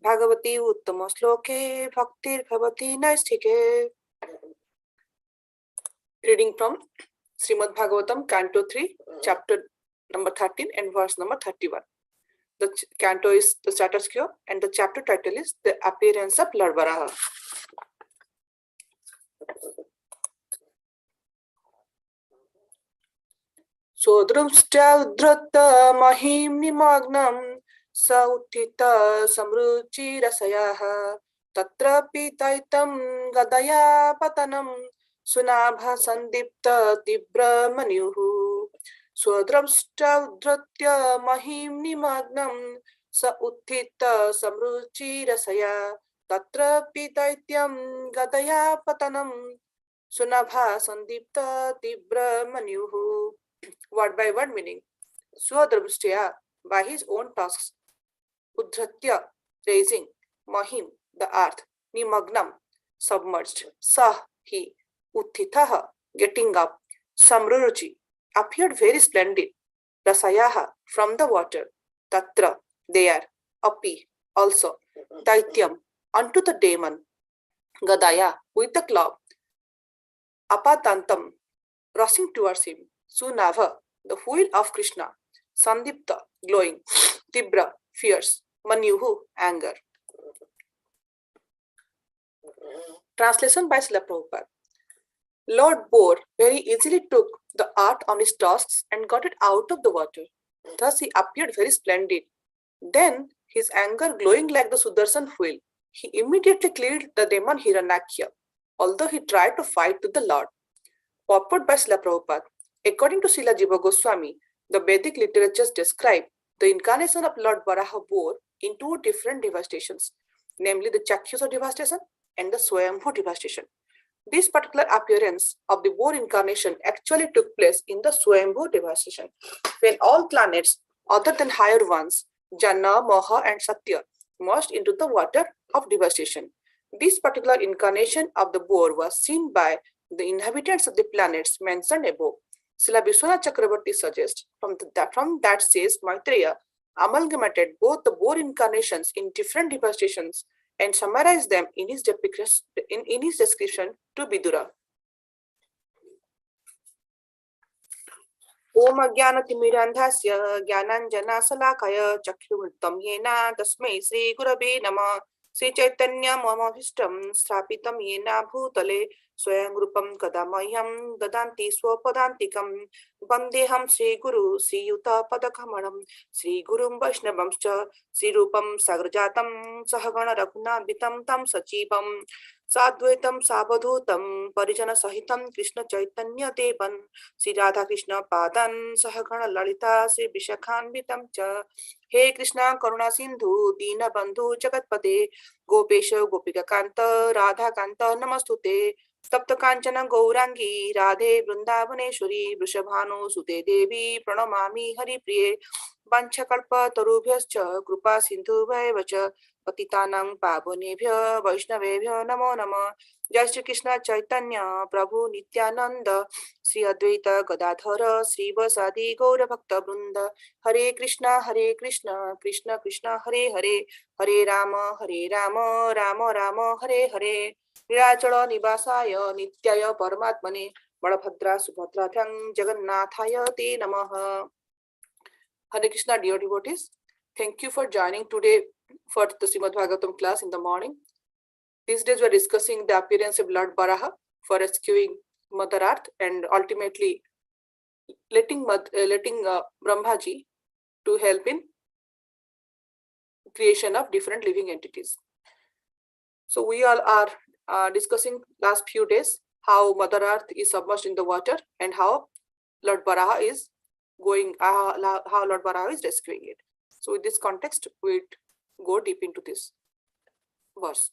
Bhagavati Uttama Sloke Bhaktir Bhavati Naistike. Reading from Srimad Bhagavatam, Canto 3, chapter number 13 and verse number 31. The canto is the status quo and the chapter title is The Appearance of Lord Varaha. Sodrumstya udhrata mahim nimagnam sa uttita samruchi rasayaha tatrapi taitam gadaya patanam sunabha sandipta tibra manyuhu. Sodrumstya udhratya mahim nimagnam sa uttita samruchi rasaya tatrapi taitam gadaya patanam sunabha sandipta tibra manyuhu. Word by word meaning. Swadrumstya, by his own tasks. Udhratya, raising. Mahim, the earth. Nimagnam, submerged. Sah, he. Uttitaha, getting up. Samruruchi, appeared very splendid. Rasayaha, from the water. Tatra, there. Api, also. Daityam, unto the demon. Gadaya, with the club. Apatantam, rushing towards him. Sunava, the wheel of Krishna. Sandipta, glowing. Tibra, fierce. Manyuhu, anger. Translation by Srila Prabhupada. Lord Boar very easily took the art on his tusks and got it out of the water. Thus he appeared very splendid. Then, his anger glowing like the Sudarshan wheel, he immediately killed the demon Hiranyakya, although he tried to fight with the Lord. Purport by Srila Prabhupada. According to Srila Jiva Goswami, the Vedic literatures describe the incarnation of Lord Varaha Boar in two different devastations, namely the Chakyusa devastation and the Swayambhu devastation. This particular appearance of the boar incarnation actually took place in the Swayambhu devastation, when all planets other than higher ones, Jana, Moha and Satya, merged into the water of devastation. This particular incarnation of the boar was seen by the inhabitants of the planets mentioned above. Srila Vishwanath Chakravarti suggests from that says Maitreya amalgamated both the boar incarnations in different devastations and summarized them in his description to Vidura. Om Jnanatimirandhasya Jnananjana Salakaya Chakruvrittam Yena Tasmai Sri Gurave Namah Sri Chaitanya Mamabhishtam Sthapitam Yena Bhutale Swayam Rupam Kadamahyam Dadanti Swapadantikam Bandeham Sri Guru Sri Yuta Padakamanam Sri Gurum Vaishnavamscha Sri Rupam Sagrajatam Sahagana Raghunanvitam Tam Sachibam Sadvaitam Sabadhutam Parijana Sahitam Krishna Chaitanya Devan Sri Radha Krishna Padan Sahagana Lalita Sri Vishakhanvitam Cha He Krishna Karuna Sindhu Dina Bandhu Jagatpate Gopesha Gopika Kanta Radha Kanta Namastute Tapta Kanchana Gaurangi Radhe Vrindavaneshwari Vrishabhanu Sute Devi Pranamami Hari Priye Vanchakalpa Tarubhyascha Krupa Sindhu Vacha Patitanang Pavunebhya Vaishnavebhya Namo Nama Jai Shri Krishna Chaitanya Prabhu Nityananda Sri Advaita Gadadhara Sri Vasadi Gaura Bhakta Brunda Hare Krishna Krishna Krishna Hare Hare Hare Rama Rama Rama Hare Hare Nirachala Nivasaya Nityaya Paramatmane Balabhadra Subhadrathang Jagannathaya Te Namaha. Hare Krishna, dear devotees. Thank you for joining today for the Srimad Bhagavatam class in the morning. These days we are discussing the appearance of Lord Varaha for rescuing Mother Earth and ultimately letting Brahmaji to help in creation of different living entities. So we all are discussing last few days how Mother Earth is submerged in the water and how Lord Varaha is how Lord Varaha is rescuing it. So in this context, we go deep into this verse.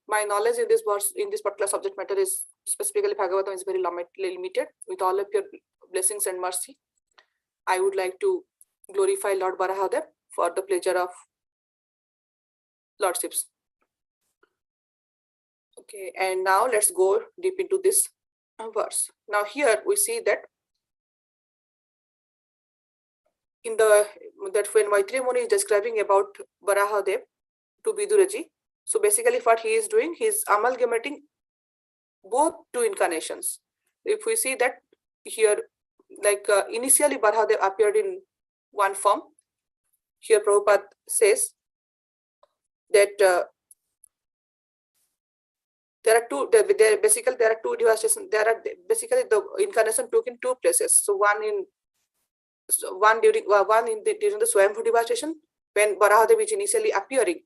My knowledge in this verse, in this particular subject matter is specifically Bhagavatam is very limited. With all of your blessings and mercy, I would like to glorify Lord Varaha for the pleasure of Lordships. Okay, and now let's go deep into this verse. Now here we see that when Maitreya Muni is describing about Varahadev, to Viduraji. So basically what he is doing, he is amalgamating both two incarnations. If we see that here, like initially Barahadev appeared in one form. Here Prabhupada says that there are two devastations. There are basically the incarnation took in two places. So one in during the Swayambhu devastation, when Barahadev is initially appearing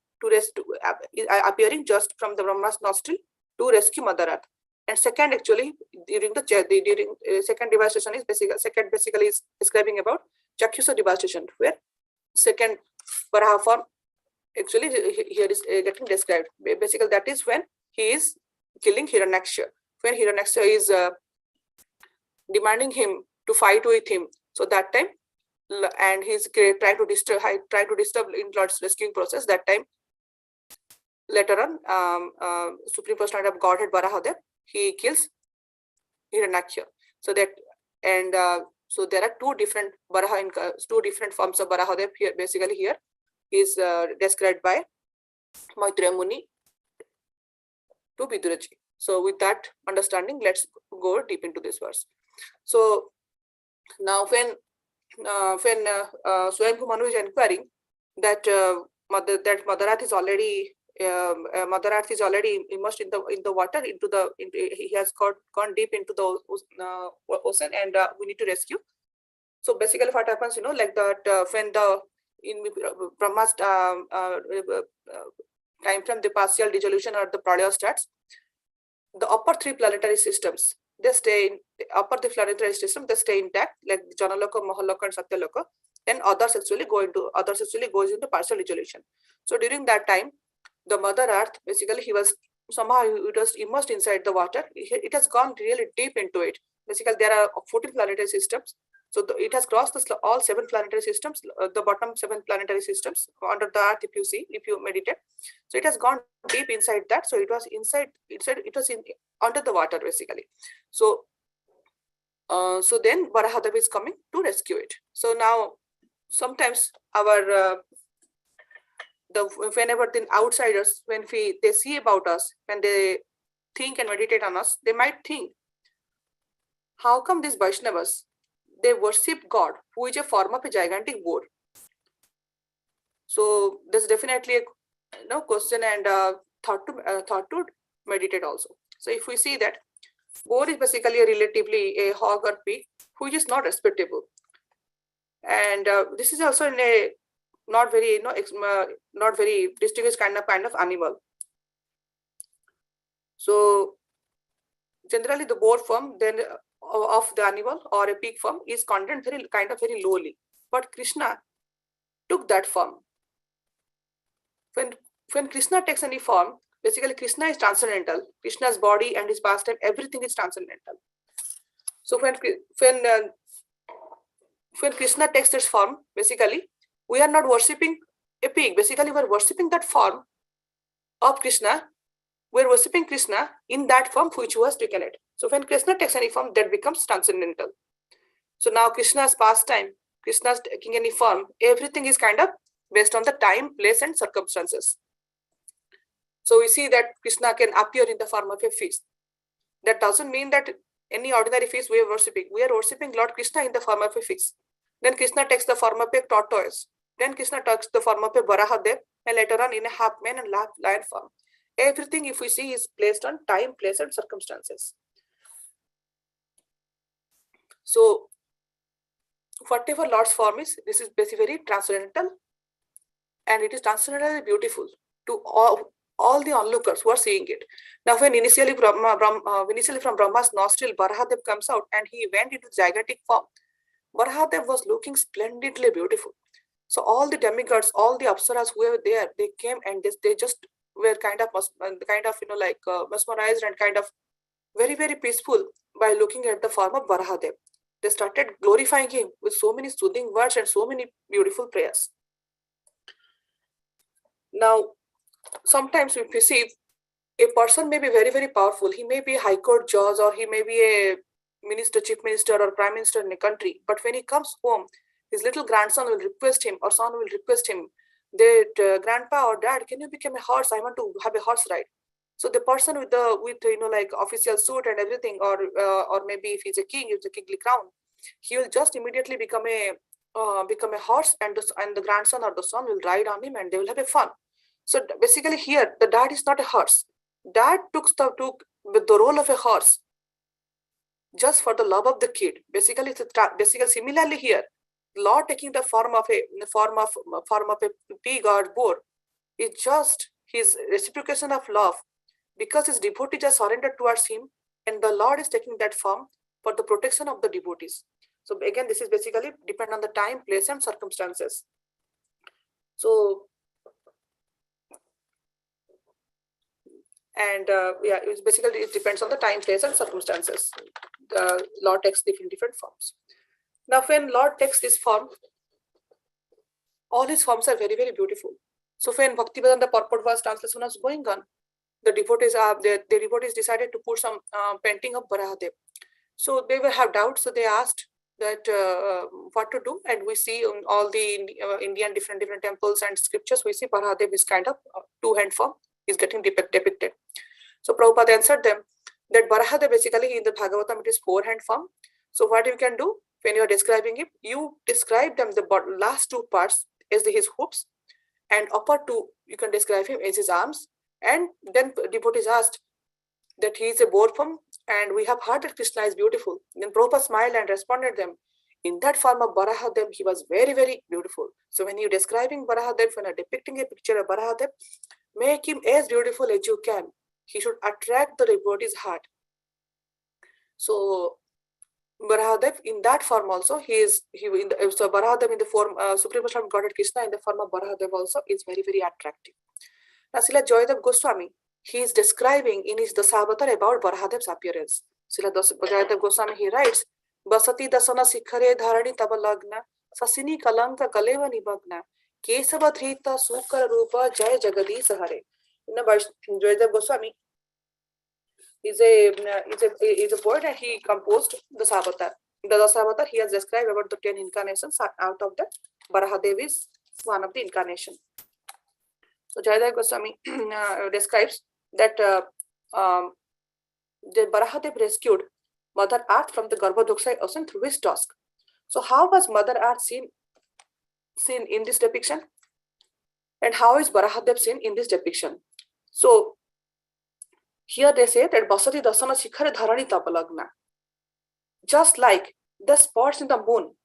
appearing just from the Brahma's nostril to rescue Mother Earth. And second, actually, during second devastation is basically is describing about Chakyusa devastation, where second Varaha form actually here is getting described. Basically, that is when he is killing Hiranyaksha. When Hiranyaksha is demanding him to fight with him, so that time, and he's trying to disturb in Lord's rescuing process. That time, later on, Supreme Personality of Godhead Varahadev, he kills Hiranyaksha. So that and so there are two different forms of Varahadev here. Basically, here is described by Maitreya Muni to Viduraji. So with that understanding, let's go deep into this verse. So now when Swayambhu Manu is inquiring that Mother Earth is already immersed in the water, he has gone deep into the ocean, and we need to rescue. So basically, what happens, like that when in Brahma's time frame, the partial dissolution or the pralaya starts, the upper three planetary systems, they stay in the upper three planetary system, they stay intact, like Janaloka, Mahaloka, and Satyaloka. Then others actually goes into partial dissolution. So during that time, the Mother Earth, basically, he was immersed inside the water. It has gone really deep into it. Basically, there are 14 planetary systems. So it has crossed all 7 planetary systems, the bottom 7 planetary systems under the Earth. If you meditate, so it has gone deep inside that. So it was under the water, basically. So so then Varahadev is coming to rescue it. So now sometimes whenever the outsiders, when they see about us, when they think and meditate on us, they might think, how come these Vaishnavas, they worship God, who is a form of a gigantic boar? So there's definitely a question and thought to meditate also. So if we see that boar is basically relatively a hog or pig, which is not respectable, and this is also in a not very distinguished kind of animal. So generally, the boar form then of the animal or a pig form is content very lowly. But Krishna took that form. When Krishna takes any form, basically Krishna is transcendental. Krishna's body and his pastime, everything is transcendental. So when Krishna takes this form, basically we are not worshipping a pig. Basically, we are worshipping that form of Krishna. We are worshipping Krishna in that form which was taken it. So when Krishna takes any form, that becomes transcendental. So now Krishna's pastime, Krishna's taking any form, everything is kind of based on the time, place, and circumstances. So we see that Krishna can appear in the form of a fish. That doesn't mean that any ordinary fish we are worshipping. We are worshipping Lord Krishna in the form of a fish. Then Krishna takes the form of a tortoise. Then Krishna takes the form of a Varahadev, and later on in a half man and half lion form. Everything, if we see, is placed on time, place, and circumstances. So whatever Lord's form is, this is basically very transcendental, and it is transcendentally beautiful to all the onlookers who are seeing it. Now, when initially from Brahma's nostril, Varahadev comes out and he went into gigantic form, Varahadev was looking splendidly beautiful. So all the demigods, all the apsaras who were there, they came and they just were kind of mesmerized and kind of very, very peaceful by looking at the form of Varahadev. They started glorifying him with so many soothing words and so many beautiful prayers. Now, sometimes we perceive a person may be very, very powerful. He may be a high court judge, or he may be a minister, chief minister, or prime minister in a country. But when he comes home, his little grandson will request him, or son will request him, that grandpa or dad, can you become a horse? I want to have a horse ride. So the person with like official suit and everything, or maybe if he's a king, it's a kingly crown, he will just immediately become a horse, and the grandson or the son will ride on him, and they will have a fun. So basically, here the dad is not a horse. Dad took the role of a horse just for the love of the kid. Basically, similarly here, Lord taking the form of a pig or boar is just his reciprocation of love, because his devotees are surrendered towards him, and the Lord is taking that form for the protection of the devotees. So again, this is basically depend on the time, place, and circumstances. So, and it's basically, it depends on the time, place, and circumstances. The Lord takes different forms. Now, when Lord takes this form, all his forms are very, very beautiful. So when Bhaktivedanta purport was translation was going on, the devotees decided to put some painting of Varahadev. So they will have doubts. So they asked that what to do, and we see in all the Indian different temples and scriptures, we see Varahadev is kind of two-hand form is getting depicted. So Prabhupada answered them that Varahadev basically in the Bhagavatam it is four-hand form. So what you can do when you are describing it, you describe them the last two parts as his hooves, and upper two you can describe him as his arms. And then devotees asked that he is a boar form, and we have heard that Krishna is beautiful. Then Prabhupada smiled and responded them, in that form of Varahadev, he was very, very beautiful. So when you're describing Varahadev, when you're depicting a picture of Varahadev, make him as beautiful as you can. He should attract the devotee's heart. So Varahadev in that form also, so Varahadev in the form, Supreme Personality of Godhead Krishna in the form of Varahadev also is very, very attractive. Now, Srila Joydev Goswami, he is describing in his Dasavatar about Varahadev's appearance. Srila Joydev Goswami, he writes, Basati dasana sikhare dharani tabalagna, sasini kalanka kaleva nibagna, kesava dhrita sukara rupa jaya jagadi sahare. Joydev Goswami is a poet, and he composed the Dasavatar. In the Dasavatar, he has described about the 10 incarnations. Out of that, Varahadev is one of the incarnation. So Joydev Goswami describes that the Varahadev rescued Mother Earth from the Garbhodaksha ocean through his tusk. So how was Mother Earth seen in this depiction? And how is Varahadev seen in this depiction? So here they say that Basati Dasana Shikhare Dharani Tapalagna. Just like the spots in the moon,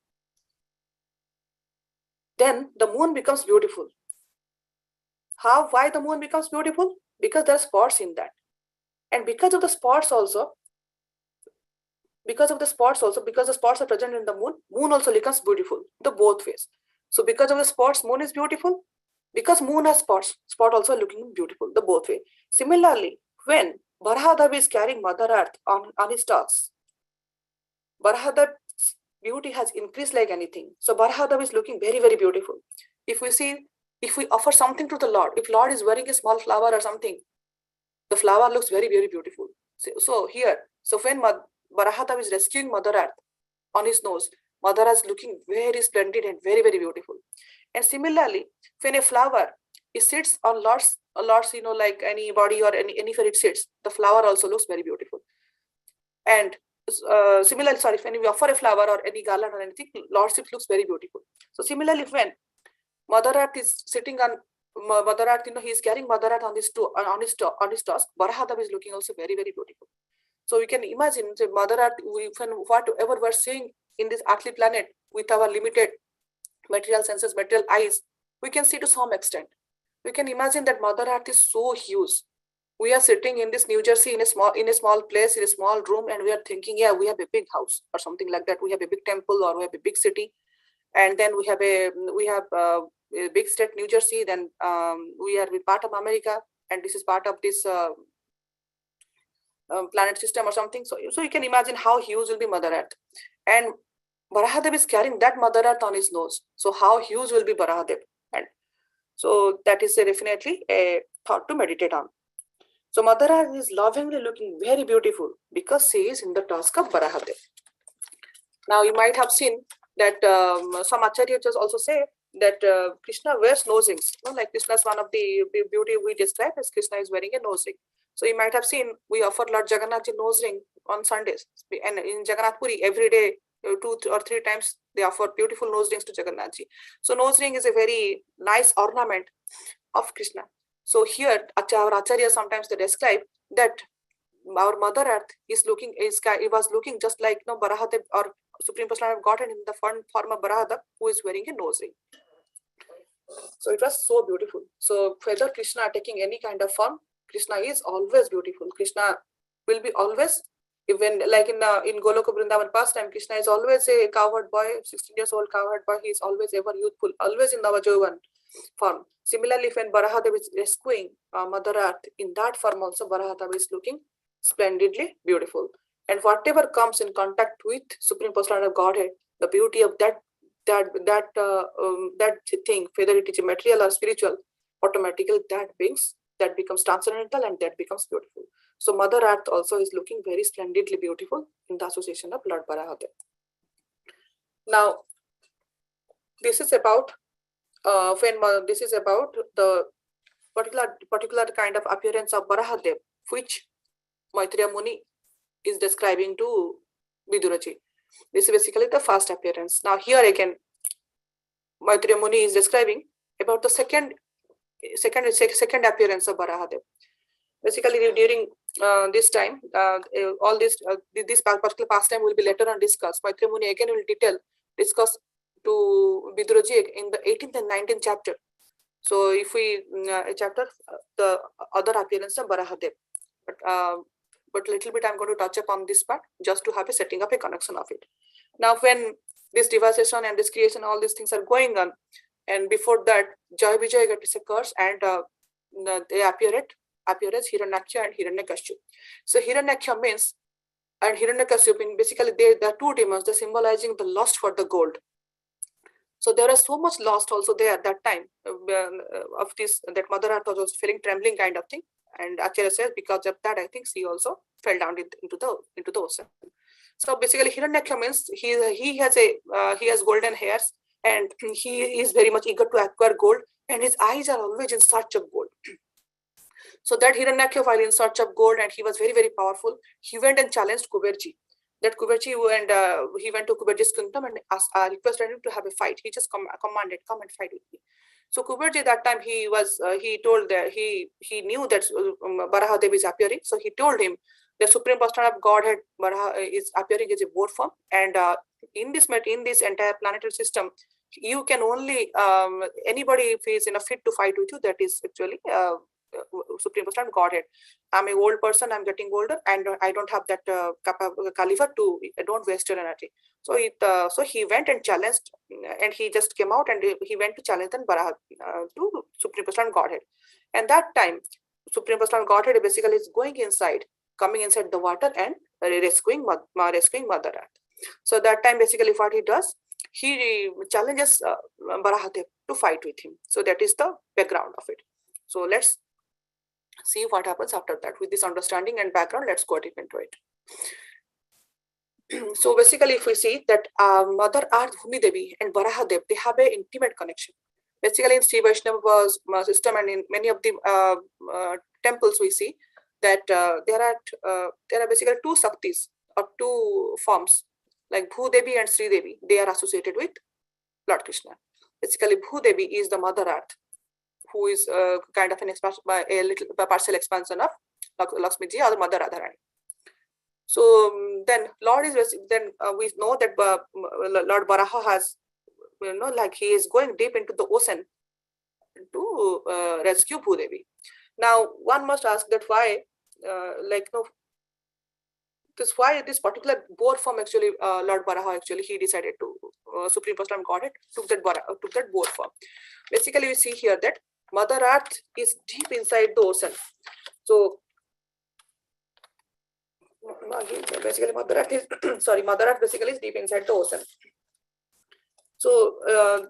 then the moon becomes beautiful. Why the moon becomes beautiful? Because there are spots in that. And because of the spots also, because the spots are present in the moon also becomes beautiful, the both ways. So because of the spots, moon is beautiful. Because moon has spots, spot also looking beautiful, the both way. Similarly, when Varahadev is carrying Mother Earth on his tusks, Varahadev's beauty has increased like anything. So Varahadev is looking very, very beautiful. If we offer something to the Lord, if Lord is wearing a small flower or something, the flower looks very, very beautiful. So when Varahadev is rescuing Mother Earth on his nose, Mother Earth is looking very splendid and very, very beautiful. And similarly, when a flower sits on Lord's, like any body or anywhere it sits, the flower also looks very beautiful. And similarly, when we offer a flower or any garland or anything, Lordship looks very beautiful. So similarly, when Mother Earth is sitting on Mother Earth, he is carrying Mother Earth on his tusk, Varahadev is looking also very, very beautiful. So we can imagine the Mother Earth, whatever we're seeing in this earthly planet with our limited material senses, material eyes, we can see to some extent. We can imagine that Mother Earth is so huge. We are sitting in this New Jersey in a small place, in a small room, and we are thinking, yeah, we have a big house or something like that. We have a big temple, or we have a big city, and then we have a big state, New Jersey. Then we are with part of America, and this is part of this planet system or something. So you can imagine how huge will be Mother Earth, and Varahadev is carrying that Mother Earth on his nose. So how huge will be Varahadev? And so that is definitely a thought to meditate on. So Mother Earth is lovingly looking very beautiful because she is in the tusk of Varahadev. Now you might have seen that some acharyas also say that Krishna wears nose rings. Like Krishna is one of the beauty we describe as Krishna is wearing a nose ring. So you might have seen we offer Lord Jagannath nose ring on Sundays, and in Jagannath Puri every day 2 or 3 times they offer beautiful nose rings to Jagannath ji. So nose ring is a very nice ornament of Krishna. So here our Acharya sometimes they describe that our Mother Earth is looking it was looking just like Barahadev or Supreme Personality of Godhead in the form of Barahadev, who is wearing a nose ring. So it was so beautiful. So whether Krishna taking any kind of form, Krishna is always beautiful. Krishna will be always, even like in Goloka Vrindavan pastime, Krishna is always a cowherd boy, 16 years old cowherd boy. He is always ever youthful, always in Navajovan form. Similarly, when Barahadev is rescuing Mother Earth, in that form also Barahadev is looking splendidly beautiful. And whatever comes in contact with Supreme Personality of Godhead, the beauty of that thing, whether it is material or spiritual, automatically that becomes transcendental and that becomes beautiful. So Mother Earth also is looking very splendidly beautiful in the association of Lord Barahadev. Now, this is about the particular kind of appearance of Barahadev, which Maitreya Muni is describing to Viduraji. This is basically the first appearance. Now here again, Maitreya Muni is describing about the second appearance of Barahadev. Basically, during this time, all this particular pastime will be later on discussed. Maitreya Muni again will discuss to Viduraji in the 18th and 19th chapter. So if we chapter the other appearance of Barahadev, but little bit I'm going to touch upon this part just to have a setting up a connection of it. Now when this devastation and this creation, all these things are going on, and before that Jaya Vijaya occurs and they appear as Hiranyaksha and Hiranyakashipu. So Hiranyaksha means and Hiranyakashipu mean basically they are two demons, they're symbolizing the lust for the gold. So there is so much lost also there at that time of this, that Mother Earth was also feeling trembling kind of thing. And Acharya says because of that, I think she also fell down into the ocean. So basically, Hiranyaksha means he has golden hairs and he is very much eager to acquire gold, and his eyes are always in search of gold. So that Hiranyaksha, while in search of gold, and he was very, very powerful, he went and challenged Kuberji. That Kuberji and he went to Kuberji's kingdom and requested him to have a fight. He just commanded, come and fight with me. So Kuberji that time he told that he knew that Barahadev is appearing. So he told him the Supreme Personality of Godhead Baraha is appearing as a boar form, and in this entire planetary system, you can only anybody if he is in a fit to fight with you, that is actually Supreme Personality of Godhead. I'm an old person, I'm getting older, and I don't have that caliber to, don't waste your energy. So he went and challenged, and he just came out and he went to challenge Baraha to Supreme Personality of Godhead. And that time, Supreme Personality of Godhead basically is coming inside the water and rescuing Mother Earth. So that time basically what he does, he challenges Barahadev to fight with him. So that is the background of it. So let's see what happens after that. With this understanding and background, let's go deep into it. So basically, if we see that Mother Earth, Bhumi Devi and Barahadev, they have an intimate connection. Basically, in Sri Vaishnava's system and in many of the temples, we see that there are basically two Saktis or two forms, like Bhu Devi and Sri Devi. They are associated with Lord Krishna. Basically, Bhu Devi is the Mother Earth, who is kind of a partial expansion of Lakshmi Ji or the Mother Radharani. So then Lord is we know that Lord Baraha has, like he is going deep into the ocean to rescue Bhudevi. Now one must ask that why, why this particular boar form actually Lord Baraha actually he decided to Supreme Personality of Godhead took that boar form. Basically, we see here that Mother Earth is deep inside the ocean. So basically Mother Earth is Mother Earth basically is deep inside the ocean. So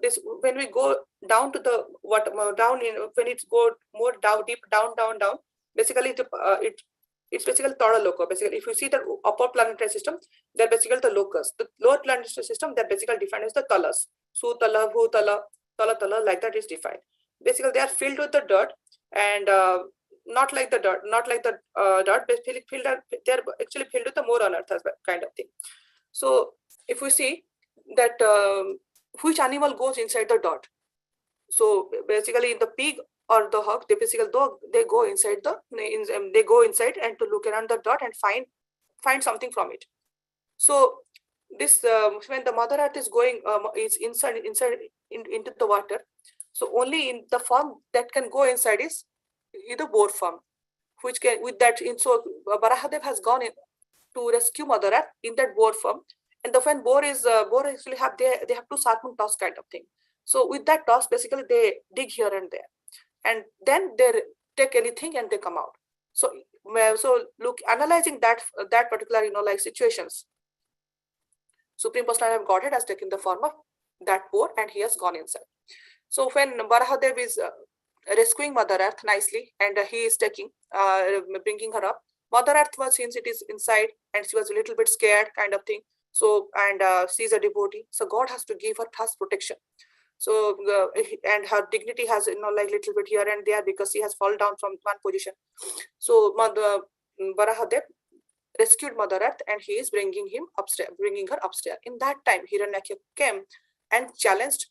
this, when we go down to the when it's go more down, deep down, basically it's basically Tada Loka. Basically, if you see the upper planetary system, they're basically the locus. The lower planetary system, they're basically defined as the talas. Sutala, Bhutala, tala tala, like that is defined. Basically, they are filled with the dirt, and not like the dirt, dirt. Basically, they are actually filled with the more on earth as well, kind of thing. So if we see that which animal goes inside the dirt, so basically the pig or the hog, they basically they go inside they go inside and to look around the dirt and find something from it. So this when the mother earth is going is inside into the water, so only in the form that can go inside is either boar form, which can with that in so Barahadev has gone in to rescue mother earth in that boar form. And the when boar actually have they have two sarpung toss kind of thing. So with that toss, basically they dig here and there, and then they take anything and they come out. So look, analyzing that particular like situations, Supreme Personality of Godhead has taken the form of that boar and he has gone inside. So when Barahadev is rescuing Mother Earth nicely and he is bringing her up, Mother Earth was, since it is inside and she was a little bit scared kind of thing. So, and she's a devotee. So God has to give her first protection. So, and her dignity has, like little bit here and there because she has fallen down from one position. So Barahadev rescued Mother Earth and he is bringing her upstairs. In that time, Hiranyakya came and challenged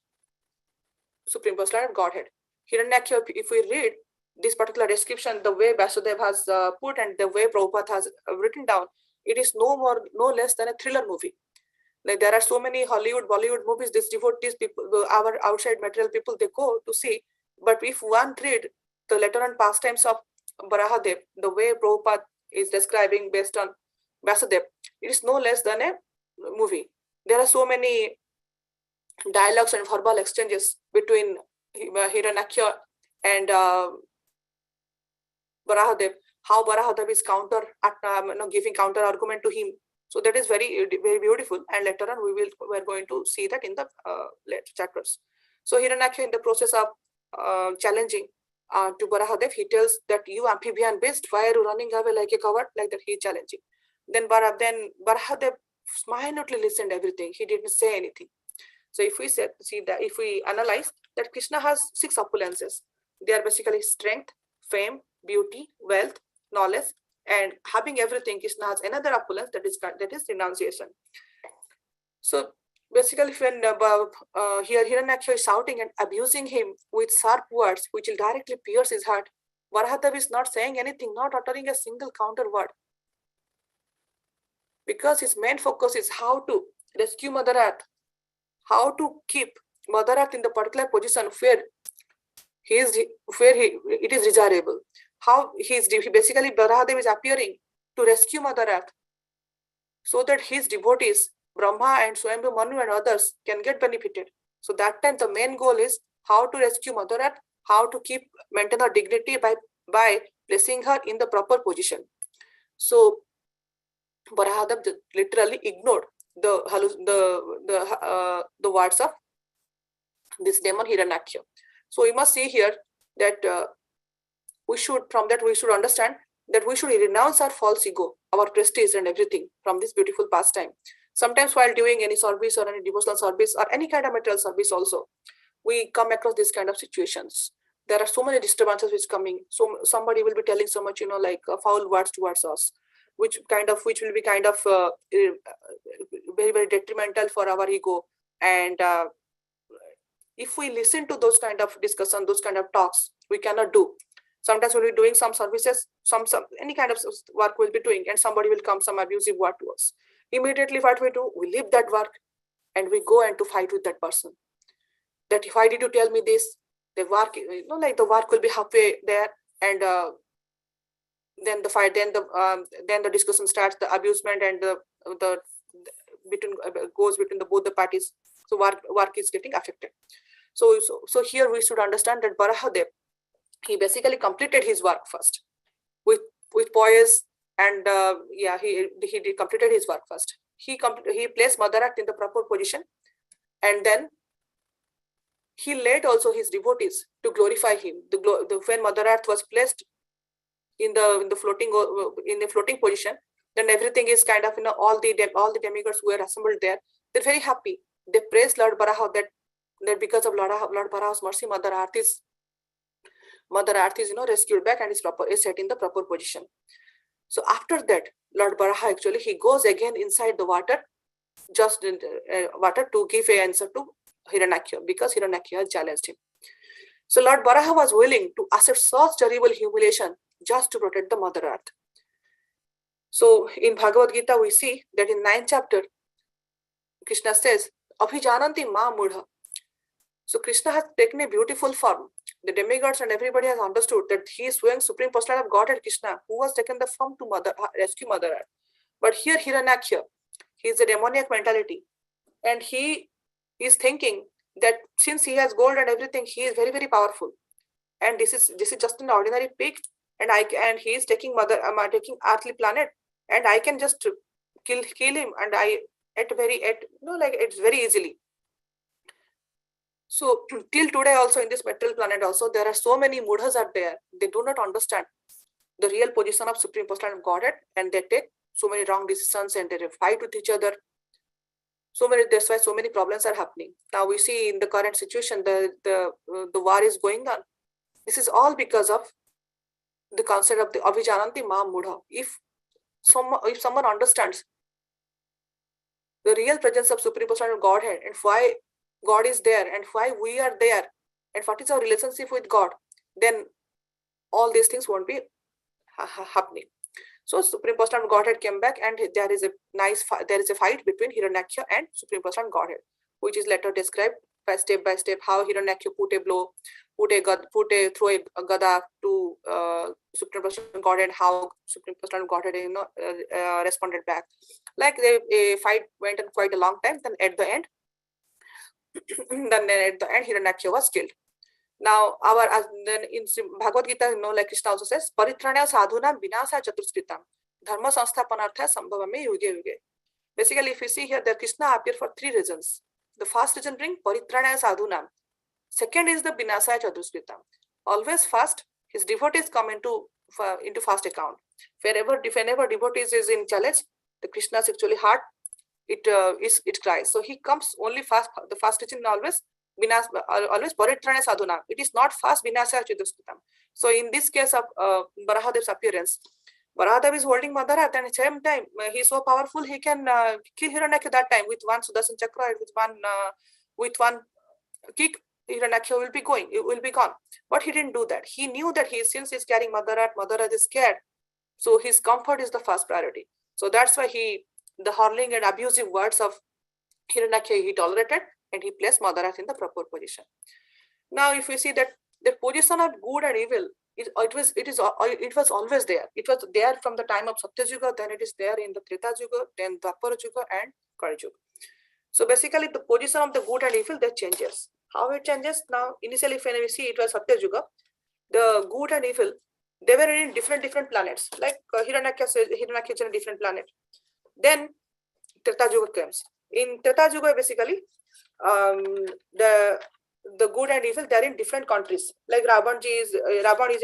Supreme Personality of Godhead. Hiranyakya, if we read this particular description, the way Vasudev has put and the way Prabhupada has written down, it is no less than a thriller movie. Like there are so many Hollywood, Bollywood movies, these devotees people, our outside material people, they go to see. But if one read the letter and pastimes of Barahadev, the way Prabhupada is describing based on Vasudev, it is no less than a movie. There are so many dialogues and verbal exchanges between Hiranyakya and Barahadev, how Barahadev is giving counter argument to him. So that is very, very beautiful. And later on, we're going to see that in the later chapters. So Hiranyakya, in the process of challenging to Barahadev, he tells that you amphibian beast, why are you running away like a coward? Like that, he is challenging. Then Barahadev minutely listened everything. He didn't say anything. So if we analyze that Krishna has 6 opulences, they are basically strength, fame, beauty, wealth, knowledge, and having everything. Krishna has another opulence that is renunciation. So basically, when here Hiranyakya is shouting and abusing him with sharp words, which will directly pierce his heart, Barahadev is not saying anything, not uttering a single counter word, because his main focus is how to rescue Mother Earth, how to keep Mother Earth in the particular position where it is desirable. How basically Barahadev is appearing to rescue Mother Earth so that his devotees, Brahma and Swayambhu Manu and others, can get benefited. So that time the main goal is how to rescue Mother Earth, how to maintain her dignity by placing her in the proper position. So Barahadev literally ignored the words of this demon Hiranyakya. So we must see here that we should understand that we should renounce our false ego, our prestige and everything from this beautiful pastime. Sometimes while doing any service or any devotional service or any kind of material service also, we come across this kind of situations. There are so many disturbances which coming. So somebody will be telling so much, like foul words towards us, which will be kind of very, very detrimental for our ego. And if we listen to those kind of discussion, those kind of talks, we cannot do. Sometimes we'll be doing some services, any kind of work we'll be doing, and somebody will come some abusive word to us. Immediately what we do, we leave that work and we go and to fight with that person. That why did you tell me this? The work, the work will be halfway there, and then the fight, then the discussion starts, the abusement and the goes between both the parties. So work is getting affected. So here we should understand that Barahadev, he basically completed his work first with poise, and he completed his work first. He placed Mother Earth in the proper position, and then he led also his devotees to glorify him. When Mother Earth was placed in the floating position, then everything is kind of all the demigods who were assembled there. They're very happy. They praise Lord Baraha that that because of Lord Baraha's mercy, Mother Earth is rescued back and is set in the proper position. So after that, Lord Baraha actually he goes again inside the water, just in water, to give an answer to Hiranyakashipu, because Hiranyakashipu has challenged him. So Lord Baraha was willing to accept such terrible humiliation just to protect the Mother Earth. So in Bhagavad Gita, we see that in 9th chapter, Krishna says, Abhijananti ma mudha. So Krishna has taken a beautiful form. The demigods and everybody has understood that he is swaying Supreme Personality of Godhead Krishna, who has taken the form to rescue Mother Earth. But here Hiranyakashipu, he is a demoniac mentality, and he is thinking that since he has gold and everything, he is very, very powerful. And this is just an ordinary pig, and he is taking taking earthly planet, and I can just kill him, and it's very easily. So till today also in this material planet also, there are so many mudhas are there. They do not understand the real position of Supreme Personality of Godhead, and they take so many wrong decisions and they fight with each other. That's why so many problems are happening. Now we see in the current situation, the war is going on. This is all because of the concept of the Abhijananti Ma Mudha. If someone understands the real presence of Supreme Personality of Godhead and why God is there and why we are there and what is our relationship with God, then all these things won't be happening. So Supreme Personality of Godhead came back, and there is a fight between Hiranyakashipu and Supreme Personality of Godhead, which is later described step by step how Hiranyakashipu throw a gada to Supreme Personality of Godhead, how Supreme Personality of Godhead responded back. Like a fight went on quite a long time. Then at the end, Hiranyakashipu was killed. Now then in Bhagavad Gita, like Krishna also says, Paritranya sadhuna vinasa chaturskritam dharma sansthapanartha sambhavame yuge yuge. Basically, if you see here, that Krishna appeared for 3 reasons. The first reason being Paritranya sadhuna. Second is the vinasa chaturskritam. Always first, his devotees come into first account. Whenever devotees is in challenge, the Krishna's actually heart it cries. So he comes only first. The first reason always Paritranya sadhuna. It is not fast vinasa chaturskritam. So in this case of Barahadev's appearance, Barahadev is holding Mother Earth, and at the same time he is so powerful he can kill Hiranyakashipu that time with one Sudarshan Chakra, with one kick. Hiranyakashipu will be gone. But he didn't do that. He knew that since he is carrying Mother Earth is scared. So his comfort is the first priority. So that's why the hurling and abusive words of Hiranyakashipu he tolerated, and he placed Mother Earth in the proper position. Now, if we see that the position of good and evil, it was always there. It was there from the time of Satya Yuga, then it is there in the Treta Yuga, then Dwapara Yuga and Kali Yuga. So basically, the position of the good and evil that changes. How it changes now? Initially, when we see it was Satya Yuga, the good and evil, they were in different planets. Like Hiranyakashipu is in a different planet. Then Treta Yuga comes. In Treta Yuga, basically, the good and evil, they are in different countries. Like Ravan is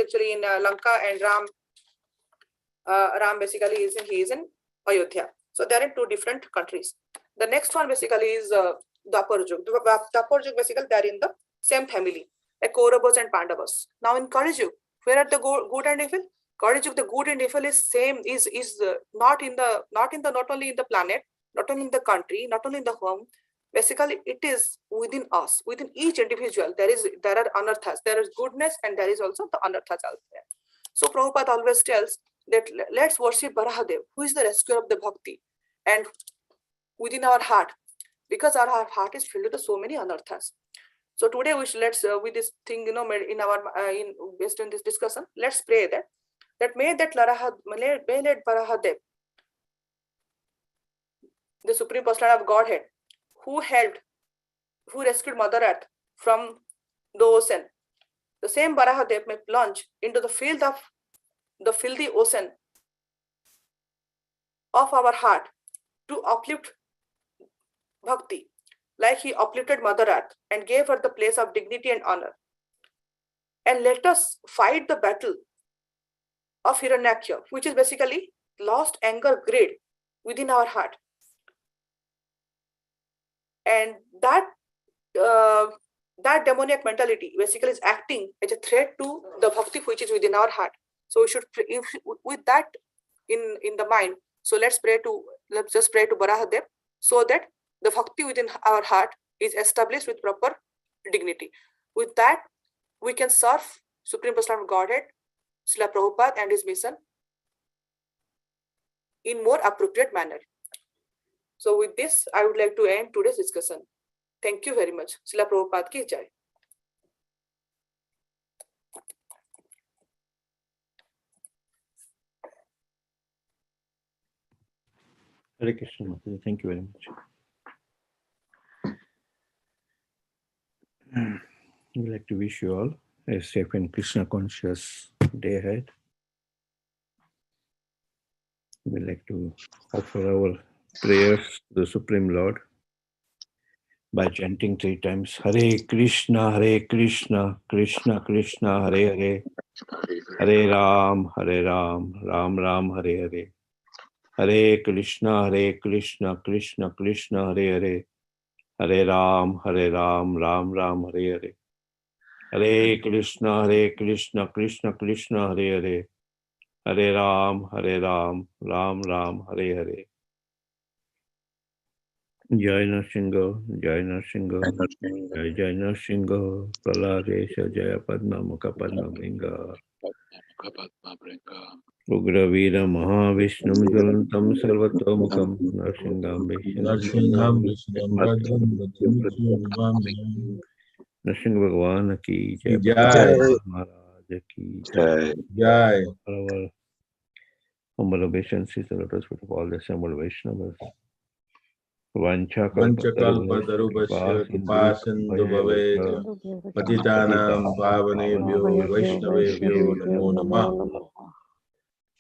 actually in Lanka, and Ram basically is in Ayodhya. So they are in 2 different countries. The next one basically is Dwapara Yuga. Dwapara Yuga basically they are in the same family, like Kauravas and Pandavas. Now in Kali Yuga, where are the good and evil? Kali Yuga, the good and evil is same, is not only in the planet, not only in the country, not only in the home. Basically, it is within us, within each individual. There are anarthas, there is goodness, and there is also the anarthas out there. So Prabhupada always tells that let's worship Barahadev, who is the rescuer of the bhakti, and within our heart, because our heart is filled with so many anarthas. So today we should with this thing, based on this discussion, let's pray that may let Barahadev, the Supreme Personality of Godhead, who rescued Mother Earth from the ocean, the same Barahadev may plunge into the filthy ocean of our heart to uplift bhakti, like he uplifted Mother Earth and gave her the place of dignity and honor. And let us fight the battle of Hiranyakashipu, which is basically lost anger, greed within our heart. And that that demoniac mentality basically is acting as a threat to the bhakti which is within our heart. So we should pray, with that in the mind. So let's just pray to Barahadev so that the bhakti within our heart is established with proper dignity. With that, we can serve Supreme Personality of Godhead, Srila Prabhupada and his mission in more appropriate manner. So with this, I would like to end today's discussion. Thank you very much. Srila Prabhupada ki jai. Hare Krishna, Mataji. Thank you very much. We'd like to wish you all a safe and Krishna conscious day ahead. We'd like to offer our prayers to the Supreme Lord by chanting 3 times Hare Krishna, Krishna Krishna, Hare Hare, Hare Ram, Ram Ram, Hare Hare. Hare Krishna, Krishna Krishna, Hare Hare, Hare Ram, Ram Ram, Hare Hare. Hare Krishna, Krishna Krishna, Hare Hare, Hare Ram, Ram Ram, Hare Hare. Jai Nrsimha, Jai Nrsimha, Jai Nrsimha, Praladesha, Jaya Padma Mukha Padma Bringa. Ugra Veera Mahavishnu Jalantam Sarvatomukam Nrsimham Vishnam Nrsimha Bhagwan ki Jai, Maharaj ki Jai. Our humble obeisances to the lotus feet of all the assembled Vaishnavas. Vancha kalpatarubhasya kipasindhu bhavecha patitanam pavanebhyo vaishnavebhyo namo namah.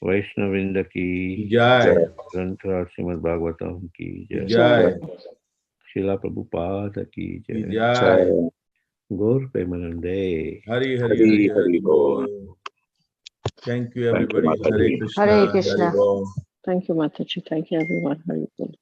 Vaishnavinda ki Jai. Granth Srimad Bhagavatam ki Jai. Srila Prabhupada ki Jai. Gaur Premanande. Hari Hari Hari Bol. Thank you everybody. Hare Krishna. Hare Hari Krishna. Bol. Thank you, Mataji. Thank you, everyone. Hari Bol.